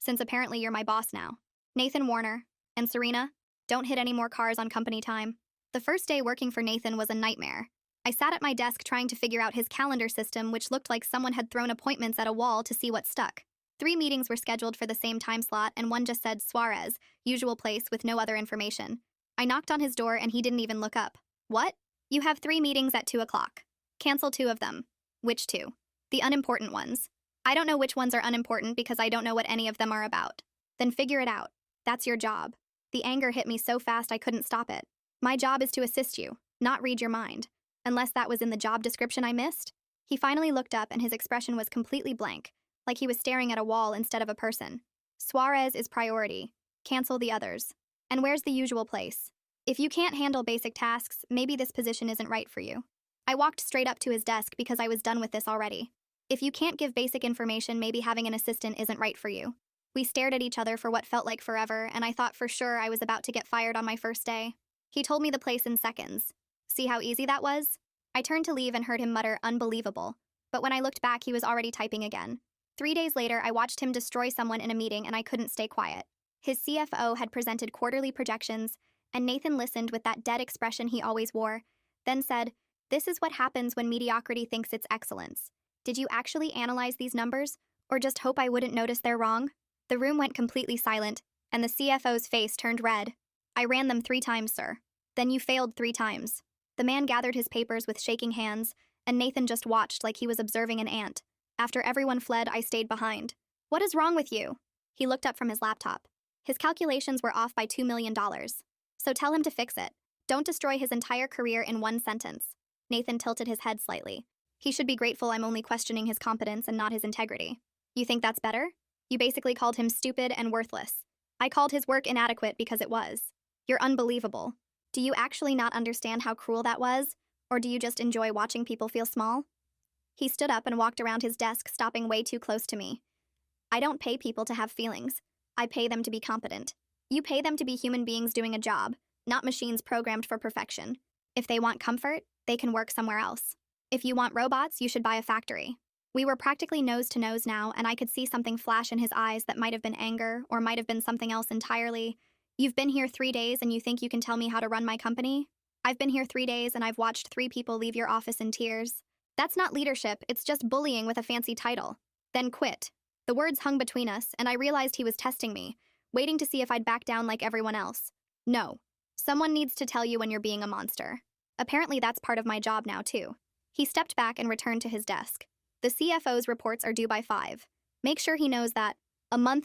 since apparently you're my boss now. Nathan Warner. And Serena, don't hit any more cars on company time. The first day working for Nathan was a nightmare. I sat at my desk trying to figure out his calendar system, which looked like someone had thrown appointments at a wall to see what stuck. 3 meetings were scheduled for the same time slot, and one just said Suarez, usual place, with no other information. I knocked on his door and he didn't even look up. What? You have 3 meetings at 2 o'clock. Cancel 2 of them. Which 2? The unimportant ones. I don't know which ones are unimportant because I don't know what any of them are about. Then figure it out. That's your job. The anger hit me so fast I couldn't stop it. My job is to assist you, not read your mind. Unless that was in the job description I missed. He finally looked up and his expression was completely blank, like he was staring at a wall instead of a person. Suarez is priority. Cancel the others. And where's the usual place? If you can't handle basic tasks, maybe this position isn't right for you. I walked straight up to his desk because I was done with this already. If you can't give basic information, maybe having an assistant isn't right for you. We stared at each other for what felt like forever, and I thought for sure I was about to get fired on my first day. He told me the place in seconds. See how easy that was? I turned to leave and heard him mutter, "Unbelievable." But when I looked back, he was already typing again. 3 days later, I watched him destroy someone in a meeting and I couldn't stay quiet. His CFO had presented quarterly projections, and Nathan listened with that dead expression he always wore, then said, "This is what happens when mediocrity thinks it's excellence. Did you actually analyze these numbers, or just hope I wouldn't notice they're wrong?" The room went completely silent, and the CFO's face turned red. "I ran them 3 times, sir." "Then you failed 3 times. The man gathered his papers with shaking hands, and Nathan just watched like he was observing an ant. After everyone fled, I stayed behind. "What is wrong with you?" He looked up from his laptop. His calculations were off by $2 million. "So tell him to fix it. Don't destroy his entire career in 1 sentence." Nathan tilted his head slightly. "He should be grateful I'm only questioning his competence and not his integrity." "You think that's better? You basically called him stupid and worthless." "I called his work inadequate because it was." "You're unbelievable. Do you actually not understand how cruel that was? Or do you just enjoy watching people feel small?" He stood up and walked around his desk, stopping way too close to me. "I don't pay people to have feelings. I pay them to be competent. You pay them to be human beings doing a job, not machines programmed for perfection. If they want comfort, they can work somewhere else. If you want robots, you should buy a factory." We were practically nose to nose now, and I could see something flash in his eyes that might have been anger, or might have been something else entirely. "You've been here 3 days and you think you can tell me how to run my company? I've been here 3 days and I've watched 3 people leave your office in tears. That's not leadership, it's just bullying with a fancy title. Then quit." The words hung between us, and I realized he was testing me, waiting to see if I'd back down like everyone else. "No. Someone needs to tell you when you're being a monster. Apparently that's part of my job now, too." He stepped back and returned to his desk. "The CFO's reports are due by 5. Make sure he knows that. A month in